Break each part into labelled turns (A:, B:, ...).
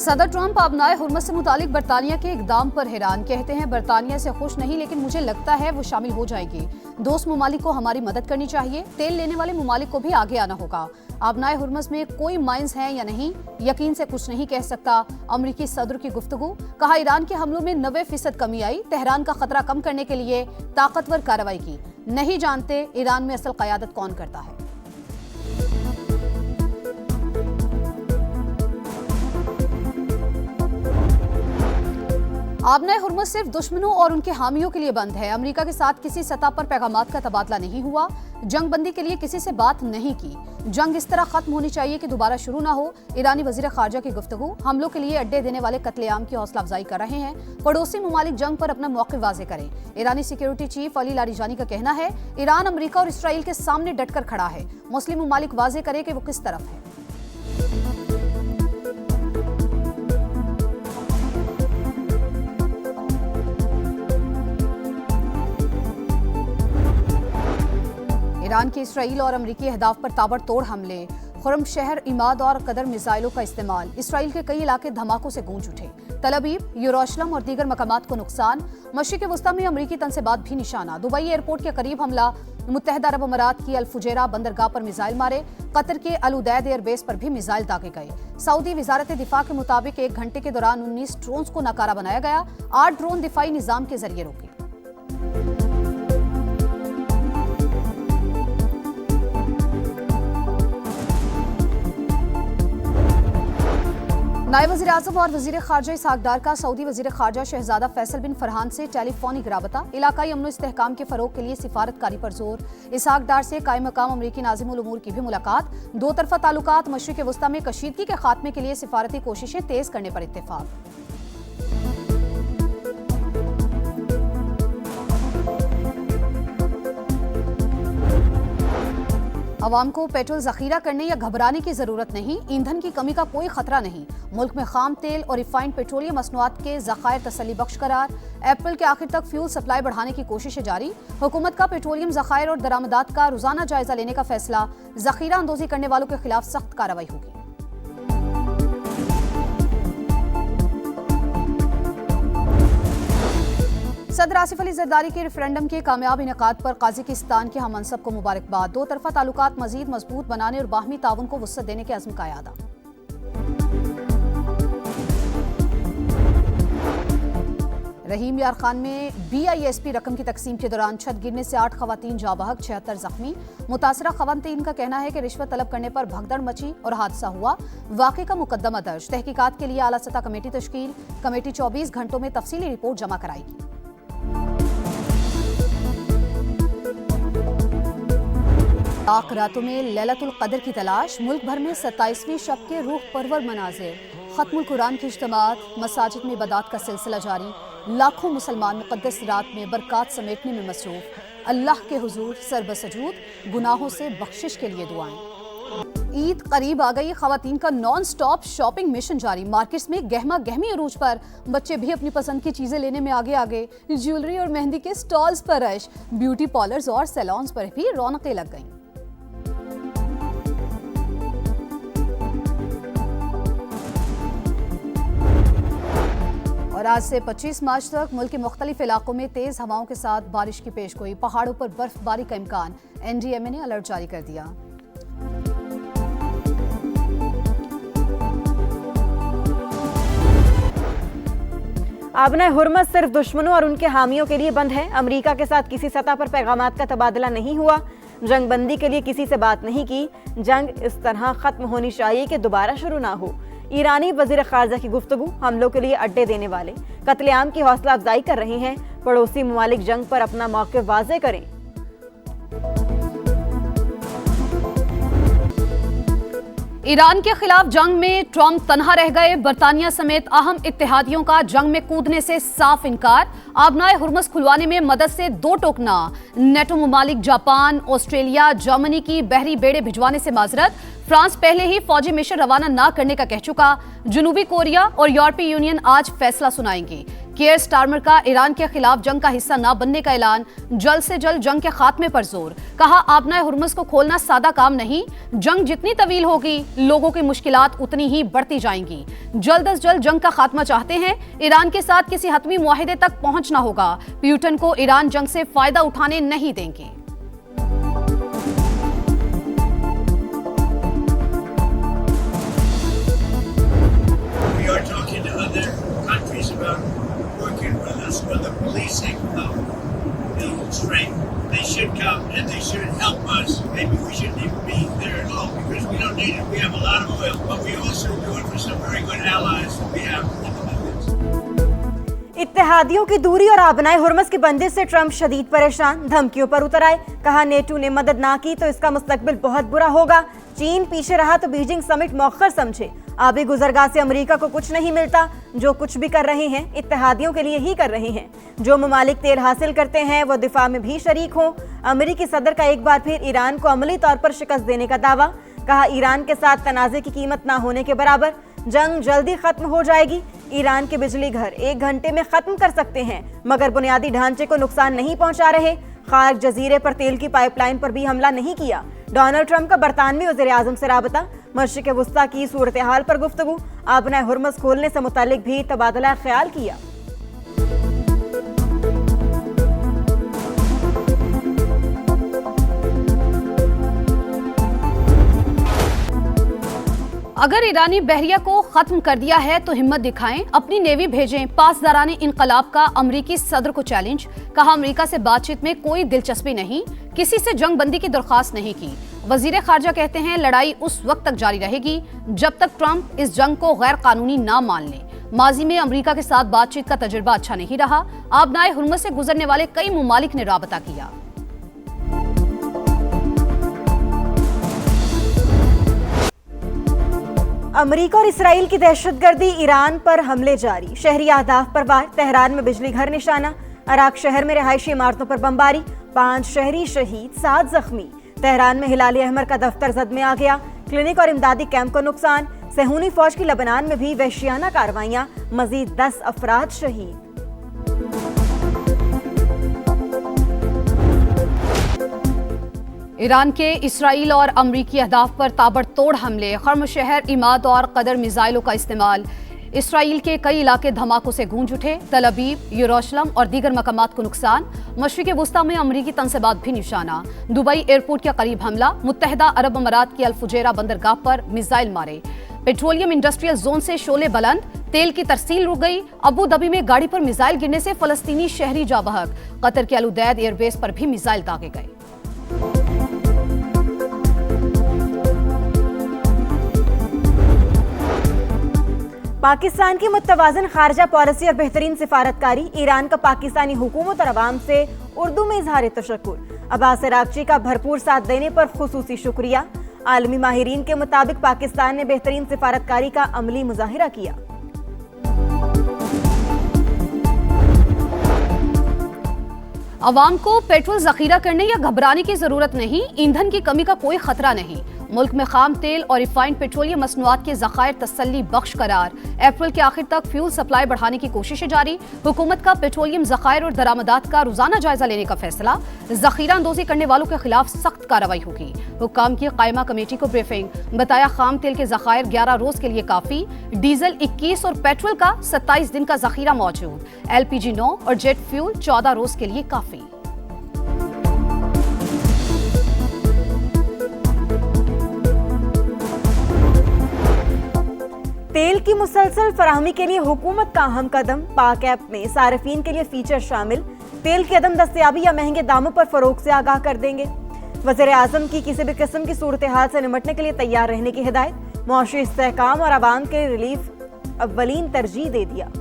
A: सदर ट्रंप आबनाए हुर्मत से मुतालिक बरतानिया के इकदाम पर हैरान। कहते हैं बरतानिया से खुश नहीं, लेकिन मुझे लगता है वो शामिल हो जाएगी। दोस्त ममालिक को हमारी मदद करनी चाहिए। तेल लेने वाले ममालिक को भी आगे आना होगा। आबनाए हुर्मत में कोई माइंस हैं या नहीं, यकीन से कुछ नहीं कह सकता। अमरीकी सदर की गुफ्तगू। कहा ईरान के हमलों में 90% कमी आई। तेहरान का खतरा कम करने के लिए ताकतवर कार्रवाई की। नहीं जानते ईरान में असल क़यादत कौन करता है। आबनाए हुर्मत सिर्फ दुश्मनों और उनके हामियों के लिए बंद है। अमेरिका के साथ किसी सतह पर पैगामात का तबादला नहीं हुआ। जंग बंदी के लिए किसी से बात नहीं की। जंग इस तरह खत्म होनी चाहिए कि दोबारा शुरू ना हो। ईरानी वजीर खारजा की गुफ्तगू। हमलों के लिए अड्डे देने वाले कत्लेआम की हौसला अफजाई कर रहे हैं। पड़ोसी ममालिक जंग पर अपना मौक़िफ़ वाज़े करें। ईरानी सिक्योरिटी चीफ अली लारिजानी का कहना है ईरान अमेरिका और इसराइल के सामने डटकर खड़ा है। मुस्लिम ममालिक वाज़े करे कि वो किस तरफ है। ईरान के इसराइल और अमरीकी अहदाफ पर ताबड़तोड़ हमले। खुरम शहर, इमाद और कदर मिसाइलों का इस्तेमाल। इसराइल के कई इलाके धमाकों से गूंज उठे। तल अवीव, यरूशलेम और दीगर मकामात को नुकसान। मशरिक़ वस्ता में अमरीकी तनसेबात भी निशाना। दुबई एयरपोर्ट के करीब हमला। मुत्तहदा अरब अमारात की अल फुजैरा बंदरगाह पर मिसाइल मारे। कतर के अल उदैद एयरबेस पर भी मिसाइल दागे गए। सऊदी वजारत दिफा के मुताबिक 1 घंटे के दौरान 19 ड्रोन्स को नाकारा बनाया गया। 8 ड्रोन दिफाई निजाम के जरिए रोके। नायब वज़ीर आज़म और वज़ीर ख़ारजा इसहाक़ डार का सऊदी वज़ीर ख़ारजा शहज़ादा फैसल बिन फरहान से टेलीफोनिक राबता। इलाकाई अमन इस्तेहकाम के फ़रोग़ के लिए सिफारतकारी पर जोर। इसहाक़ डार से कायम मकाम अमरीकी नाज़िमुल उमूर की भी मुलाकात। दो तरफ़ा ताल्लुकात। मशरिक़ वस्ता में कशीदगी के खात्मे के लिए सिफारती कोशिशें तेज़ करने पर इत्तेफ़ाक़। अवाम को पेट्रोल जखीरा करने या घबराने की जरूरत नहीं। ईंधन की कमी का कोई खतरा नहीं। मुल्क में खाम तेल और रिफाइंड पेट्रोलियम मसनूआत के ज़खायर तसल्ली बख्श करार। अप्रैल के आखिर तक फ्यूल सप्लाई बढ़ाने की कोशिशें जारी। हुकूमत का पेट्रोलियम ज़खायर और दरामदात का रोजाना जायजा लेने का फैसला। जखीरा अंदोजी करने वालों के खिलाफ सख्त कार्रवाई होगी। सदर आसिफ अली जरदारी के रेफरेंडम के कामयाब इनेकाद पर काज़ाकिस्तान के हममनसब को मुबारकबाद। दो तरफा ताल्लुकात मजीद मजबूत बनाने और बाहमी ताउन को वुसअत देने के अज़्म का यादा। रहीम यार खान में BISP रकम की तकसीम के दौरान छत गिरने से 8 खवातीन जाँ बहक, 76 जख्मी। मुतासरा खवातीन का कहना है कि रिश्वत तलब करने पर भगदड़ मची और हादसा हुआ। वाक़े का मुकदमा दर्ज। तहकीकात के लिए आला सतह कमेटी तश्कील। कमेटी 24 घंटों में तफसीली रिपोर्ट जमा कराएगी। पाक रातों में लैलतुल क़द्र की तलाश। मुल्क भर में 27वीं शब के रूह परवर मनाजिर। खत्मुल कुरान की इज्तिमात। मसाजिद में इबादत का सिलसिला जारी। लाखों मुसलमान मुक़द्दस रात में बरक़ात समेटने में मसरूफ़। अल्लाह के हुजूर सरबसजूद। गुनाहों से बख्शिश के लिए दुआएं। ईद करीब आ गई। खवातीन का नॉन स्टॉप शॉपिंग मिशन जारी। मार्केट्स में गहमा गहमी अरूज पर। बच्चे भी अपनी पसंद की चीजें लेने में आगे आगे। ज्वेलरी और मेहंदी के स्टॉल्स पर रश। ब्यूटी पार्लर्स और सैलून्स पर भी रौनकें लग गईं। और आज से 25 मार्च तक मुल्क के मुख्तलिफ इलाकों में तेज हवाओं के साथ बारिश की पेशगोई। पहाड़ों पर बर्फबारी का इम्कान। NDMA ने अलर्ट जारी कर दिया।
B: आबनाए हुर्मत सिर्फ दुश्मनों और उनके हामियों के लिए बंद है। अमेरिका के साथ किसी सतह पर पैगामात का तबादला नहीं हुआ। जंग बंदी के लिए किसी से बात नहीं की। जंग इस तरह खत्म होनी चाहिए कि दोबारा शुरू ना हो। ईरानी वज़ीर ख़ारजा की गुफ्तगू। हमलों के लिए अड्डे देने वाले कत्लेआम की हौसला अफजाई कर रहे हैं। पड़ोसी ममालिक जंग पर अपना मौक़िफ़ वाज़े करें।
A: ईरान के खिलाफ जंग में ट्रंप तनहा रह गए। बरतानिया समेत अहम इत्तेहादियों का जंग में कूदने से साफ इनकार। आबनाए हुर्मस खुलवाने में मदद से 2 टोकना। नेटो ममालिक जापान, ऑस्ट्रेलिया, जर्मनी की बहरी बेड़े भिजवाने से माजरत। फ्रांस पहले ही फौजी मिशन रवाना न करने का कह चुका। जनूबी कोरिया और यूरोपीय यूनियन आज फैसला सुनाएंगे। केयर स्टारमर का ईरान के खिलाफ जंग का हिस्सा न बनने का ऐलान, जल्द से जल्द जंग के खात्मे पर जोर। कहा आबनाए हुर्मुज़ को खोलना सादा काम नहीं, जंग जितनी तवील होगी लोगों की मुश्किलात उतनी ही बढ़ती जाएंगी। जल्द अज जल्द जंग का खात्मा चाहते हैं, ईरान के साथ किसी हतमी मुआहिदे तक पहुंचना होगा। पुतिन को ईरान जंग से फायदा उठाने नहीं देंगे।
C: For the policing of strength, they should come and they should help us. Maybe we shouldn't even be there at all because we don't need it. We have a lot of oil, but we also do it for some very good allies that we have in the Middle East.
B: इत्तेहादियों की दूरी और आबनाए Hormuz की बंदिश से Trump शदीद परेशान, धमकियों पर उतर आए। कहा नेटो ने मदद ना की तो इसका मुस्तकबिल बहुत बुरा होगा। चीन पीछे रहा तो बीजिंग समिट मौखर समझे। आबी गुजरगाह से अमेरिका को कुछ नहीं मिलता, जो कुछ भी कर रहे हैं इत्तेहादियों के लिए ही कर रहे हैं। जो ममालिक तेल हासिल करते हैं वो दिफा में भी शरीक हों। अमेरिकी सदर का एक बार फिर ईरान को अमली तौर पर शिकस्त देने का दावा। कहा ईरान के साथ तनाज़े की कीमत ना होने के बराबर, जंग जल्दी खत्म हो जाएगी। ईरान के बिजली घर 1 घंटे में खत्म कर सकते हैं, मगर बुनियादी ढांचे को नुकसान नहीं पहुंचा रहे। खार्क जजीरे पर तेल की पाइपलाइन पर भी हमला नहीं किया। डोनाल्ड ट्रंप का बरतानवी वज़ीर आज़म से राबता। मशरिक़ वुस्ता की सूरत हाल पर गुफ्तगू। आबनाए हुर्मुज़ खोलने से मुतालिक भी तबादला ख्याल किया।
A: अगर ईरानी बहरिया को खत्म कर दिया है तो हिम्मत दिखाएं, अपनी नेवी भेजें। पासदाराने इनकलाब का अमरीकी सदर को चैलेंज। कहा अमरीका से बातचीत में कोई दिलचस्पी नहीं, किसी से जंग बंदी की दरख्वास्त नहीं की। वजीर खारजा कहते हैं लड़ाई उस वक्त तक जारी रहेगी जब तक ट्रंप इस जंग को गैर कानूनी ना मान ले। माजी में अमरीका के साथ बातचीत का तजुर्बा अच्छा नहीं रहा। आबनाए हुर्मुज़ से गुजरने वाले कई ममालिक ने राबता किया।
B: अमेरिका और इसराइल की दहशतगर्दी, ईरान पर हमले जारी। शहरी अहदाफ पर वार। तेहरान में बिजली घर निशाना। अराक शहर में रिहायशी इमारतों पर बमबारी। 5 शहरी शहीद, 7 जख्मी। तेहरान में हिलाल अहमर का दफ्तर जद में आ गया। क्लिनिक और इमदादी कैंप को नुकसान। सहूनी फौज की लबनान में भी वहशियाना कार्रवाइयां, मजीद 10 अफराद शहीद।
A: ईरान के इसराइल और अमरीकी अहदाफ पर ताबड़तोड़ हमले। खर्म शहर, इमाद और कदर मिसाइलों का इस्तेमाल। इसराइल के कई इलाके धमाकों से गूंज उठे। तल अबीब, यरूशलेम और दीगर मकामात को नुकसान। मशरिक़ वुस्ता में अमरीकी तनसेबात भी निशाना। दुबई एयरपोर्ट के करीब हमला। मुत्तहिदा अरब अमारात की अल फुजैरा बंदरगाह पर मिसाइल मारे। पेट्रोलियम इंडस्ट्रियल जोन से शोले बुलंद। तेल की तरसील रुक गई। अबू धाबी में गाड़ी पर मिसाइल गिरने से फलस्तीनी शहरी जा बहक। कतर के अल उदैद एयरबेस पर भी मिसाइल दागे गए।
B: पाकिस्तान की मुतवाज़िन खारजा पॉलिसी और बेहतरीन सिफारतकारी। ईरान का पाकिस्तानी हुकूमत और अवाम से उर्दू में इजहार तशक्कुर। अब्बास अरागची का भरपूर साथ देने पर खुसूसी शुक्रिया। आलमी माहिरीन के मुताबिक पाकिस्तान ने बेहतरीन सिफारतकारी का अमली मुजाहिरा किया।
A: अवाम को पेट्रोल जखीरा करने या घबराने की जरूरत नहीं। ईंधन की कमी का कोई खतरा नहीं। मुल्क में खाम तेल और रिफाइंड पेट्रोलियम मसनूआत के ज़खायर तसल्ली बख्श करार। अप्रैल के आखिर तक फ्यूल सप्लाई बढ़ाने की कोशिशें जारी। हुकूमत का पेट्रोलियम ज़खायर और दरामदात का रोजाना जायजा लेने का फैसला। जखीरा अंदोजी करने वालों के खिलाफ सख्त कार्रवाई होगी। हुक्काम की कायमा कमेटी को ब्रीफिंग। बताया खाम तेल के ज़खायर 11 रोज के लिए काफी। डीजल 21 और पेट्रोल का 27 दिन का जखीरा मौजूद। LPG 9 और जेट फ्यूल 14 रोज के लिए काफी।
B: तेल की मुसलसल फराहमी के लिए हुकूमत का अहम कदम। पाक ऐप में सार्फिन के लिए फीचर शामिल। तेल की अदम दस्तयाबी या महंगे दामों पर फरोख्त से आगाह कर देंगे। वज़ीर आज़म की किसी भी किस्म की सूरत हाल से निमटने के लिए तैयार रहने की हिदायत। मुआशी इस्तेहकाम और आवाम के रिलीफ अव्वलीन तरजीह दे दिया।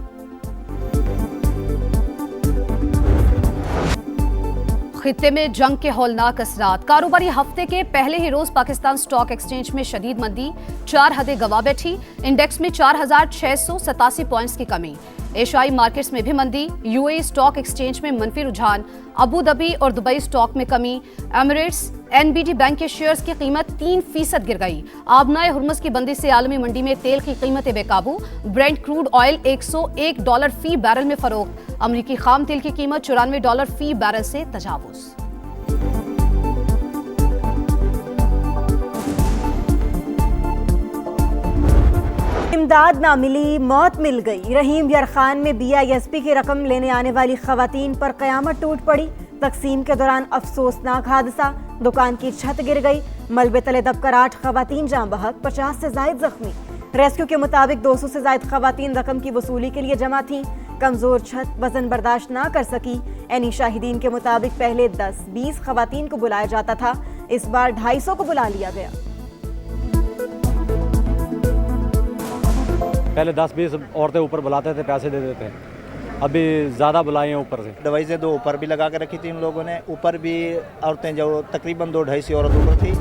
A: खित्ते में जंग के हौलनाक असरात। कारोबारी हफ्ते के पहले ही रोज पाकिस्तान स्टॉक एक्सचेंज में शदीद मंदी। 4 हदें गवा बैठी। इंडेक्स में 4687 पॉइंट्स की कमी। एशियाई मार्केट्स में भी मंदी, यूएई स्टॉक एक्सचेंज में मनफी रुझान, अबू धाबी और दुबई स्टॉक में कमी, एमिरेट्स एनबीडी बैंक के शेयर्स की कीमत 3% गिर गई। आबनाए हुर्मुज़ की बंदी से आलमी मंडी में तेल की कीमतें बेकाबू, ब्रेंट क्रूड ऑयल $101 फी बैरल में फरोख्त, अमरीकी खाम तेल की कीमत $94 फी बैरल से तजावुज।
B: इमदाद ना मिली, मौत मिल गई। रहीम यार खान में बीआईएसपी की रकम लेने आने वाली खवातीन पर कयामत टूट पड़ी। तकसीम के दौरान अफसोसनाक हादसा, दुकान की छत गिर गई, मलबे तले दबकर 8 खवातीन जान बहक, 50 से ज्यादा जख्मी। रेस्क्यू के मुताबिक 200 से ज्यादा खवातीन रकम की वसूली के लिए जमा थीं। कमजोर छत वजन बर्दाश्त ना कर सकी। एनी शाहिदीन के मुताबिक पहले 10-20 खवातीन को बुलाया जाता था, इस बार 250 को बुला लिया गया।
D: पहले 10-20 औरतें ऊपर बुलाते थे, पैसे दे देते, अभी ज़्यादा बुलाए हैं ऊपर से।
E: दवाई से 2 ऊपर भी लगा के रखी थी इन लोगों ने, ऊपर भी औरतें जो तकरीबन 2-250 औरत ऊपर थी।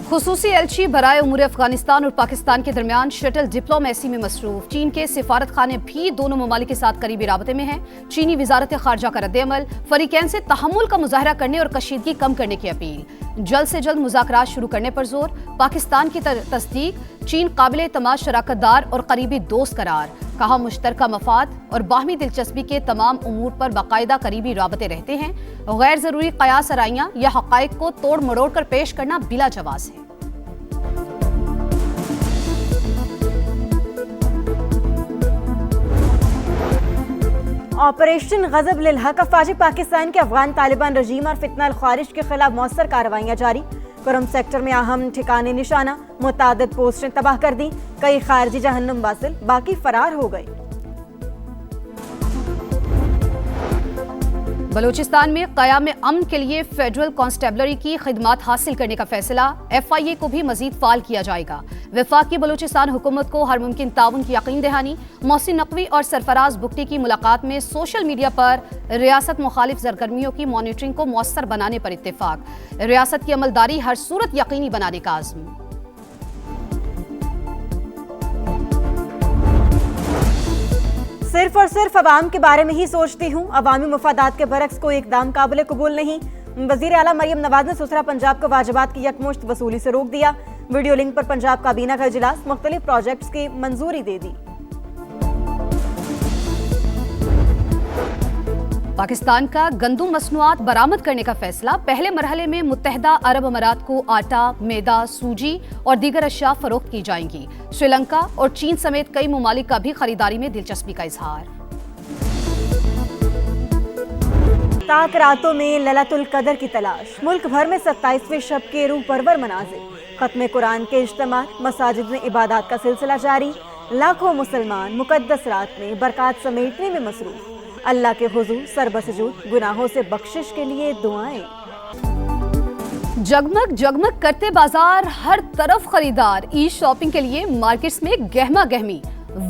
A: खुसूसी एलची बराए उमूर अफगानिस्तान और पाकिस्तान के दरमियान शटल डिप्लोमेसी में मसरूफ। चीन के सिफारत खाने भी दोनों ममालिक के साथ करीबी राबते में हैं। चीनी वजारत खारजा का रद्द-ए-अमल, फरीकैन से तहम्मुल का मुजाहरा करने और कशीदगी कम करने की अपील। जल्द से जल्द मुज़ाकरात शुरू करने पर जोर। पाकिस्तान की तस्दीक, चीन काबिल एतमाद शराकतदार और करीबी दोस्त करार। कहा मुश्तरका मफाद और बाहमी दिलचस्पी के तमाम उमूर पर बाकायदा करीबी राबते रहते हैं। गैर जरूरी कयास आराइयां या हक़ाइक़ को तोड़ मरोड़ कर पेश करना बिला जवाज़ है।
B: ऑपरेशन गजब लिल हक, अफवाज पाकिस्तान के अफगान तालिबान रजीम और फितना अल ख्वारिज के खिलाफ मौसर कार्रवाइयां जारी। करम सेक्टर में अहम ठिकाने निशाना, मुतादिद पोस्टें तबाह कर दी, कई खारजी जहन्नुम वासिल, बाकी फरार हो गए।
A: बलूचिस्तान में क़याम अमन के लिए फेडरल कांस्टेबलरी की खिदमात हासिल करने का फैसला, FIA को भी मजीद फाल किया जाएगा। वफाकी बलूचिस्तान हुकूमत को हर मुमकिन ताउन की यकीन दहानी। मोहसिन नकवी और सरफराज बुगटी की मुलाकात में सोशल मीडिया पर रियासत मुखालिफ सरगर्मियों की मॉनिटरिंग को मौसर बनाने पर इत्तेफाक। रियासत की अमलदारी हर सूरत यकीनी बनाने का आज़म।
B: सिर्फ और सिर्फ अवाम के बारे में ही सोचती हूँ, अवामी मफादात के बरक्स को एकदम काबिल कबूल नहीं। वज़ीर आला मरियम नवाज ने सुसरा पंजाब को वाजिबात की यकमुश्त वसूली से रोक दिया। वीडियो लिंक पर पंजाब काबीना का इजलास, मुख्तलिफ प्रोजेक्ट्स की मंजूरी दे दी।
A: पाकिस्तान का गंदम मसनूआत बरामद करने का फैसला। पहले मरहले में मुत्तहदा अरब अमारात को आटा, मैदा, सूजी और दीगर अशिया फरोख्त की जाएंगी। श्रीलंका और चीन समेत कई ममालिक का भी खरीदारी में दिलचस्पी का इजहार।
B: ताक रातों में लैलतुल कदर की तलाश, मुल्क भर में 27वें शब के रूह परवर मनाज़िर। खत्म कुरान के इज्तिमा, मसाजिद में इबादत का सिलसिला जारी। लाखों मुसलमान मुकद्दस रात में बरकत समेटने में मसरूफ। अल्लाह के हुजूर सरबसजूद, गुनाहों से बख्शिश के लिए दुआएं।
A: जगमग जगमग करते बाजार, हर तरफ खरीदार। ई शॉपिंग के लिए मार्केट्स में गहमा गहमी।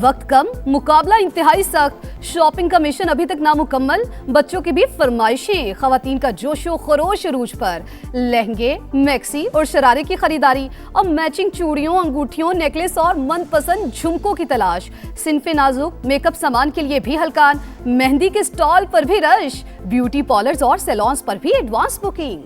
A: वक्त कम, मुकाबला इंतहाई सख्त। शॉपिंग का मिशन अभी तक नामुकम्मल। बच्चों की भी फरमाइशी, खवातीन का जोशो खरोश अरूज पर। लहंगे, मैक्सी और शरारे की खरीदारी। अब मैचिंग चूड़ियों, अंगूठियों, नेकलेस और मनपसंद झुमकों की तलाश। सिनफे नाजुक मेकअप सामान के लिए भी हलकान। मेहंदी के स्टॉल पर भी रश। ब्यूटी पार्लर्स और सैलून्स पर भी एडवांस बुकिंग।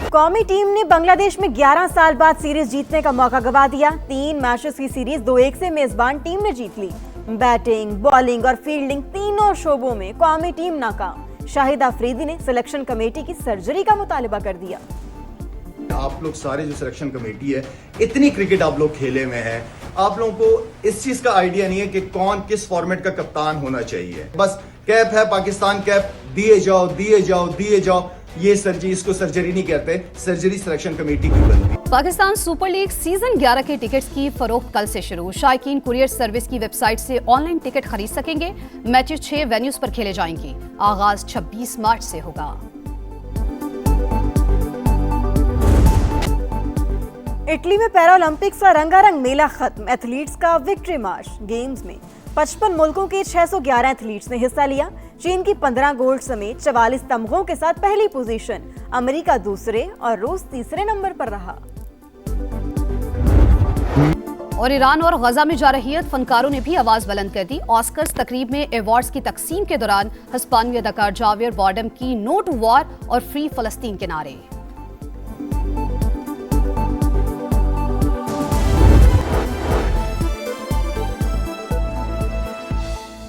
B: कौमी टीम ने बांग्लादेश में 11 साल बाद सीरीज जीतने का मौका गवा दिया। 3 मैचेस की सीरीज 2-1 से मेजबान टीम ने जीत ली। बैटिंग, बॉलिंग और फील्डिंग तीनों शोबों में कौमी टीम नाकाम। शाहिद अफरीदी ने सिलेक्शन कमेटी की सर्जरी का मुतालिबा कर दिया।
F: आप लोग सारे जो सिलेक्शन कमेटी है, इतनी क्रिकेट आप लोग खेले में है, आप लोगों को इस चीज का आइडिया नहीं है कि कौन किस फॉर्मेट का कप्तान होना चाहिए। बस कैप है पाकिस्तान कैप, दिए जाओ दिए जाओ दिए जाओ। ये सर्जरी, इसको सर्जरी नहीं कहते, सर्जरी सिलेक्शन कमेटी की बनती।
A: पाकिस्तान सुपर लीग सीजन 11 के टिकट्स की फरोख्त कल से शुरू। शायकीन कुरियर सर्विस की वेबसाइट से ऑनलाइन टिकट खरीद सकेंगे। मैचेस 6 वेन्यूज पर खेले जाएंगे। आगाज 26 मार्च से होगा।
B: इटली में पैरालंपिक्स का रंगारंग मेला खत्म। एथलीट्स का विक्ट्री मार्च। गेम्स में 55 मुल्कों के 611 एथलीट्स ने हिस्सा लिया। चीन की 15 गोल्ड समेत 44 तमगों के साथ पहली पोजीशन। अमेरिका दूसरे और रूस तीसरे नंबर पर रहा।
A: और ईरान और गजा में जारहियत फनकारों ने भी आवाज बुलंद कर दी। ऑस्कर्स तकरीब में अवार्ड्स की तकसीम के दौरान हिस्पानियाई अदाकार जावियर बार्डम की नो टू वॉर और फ्री फलस्तीन के नारे।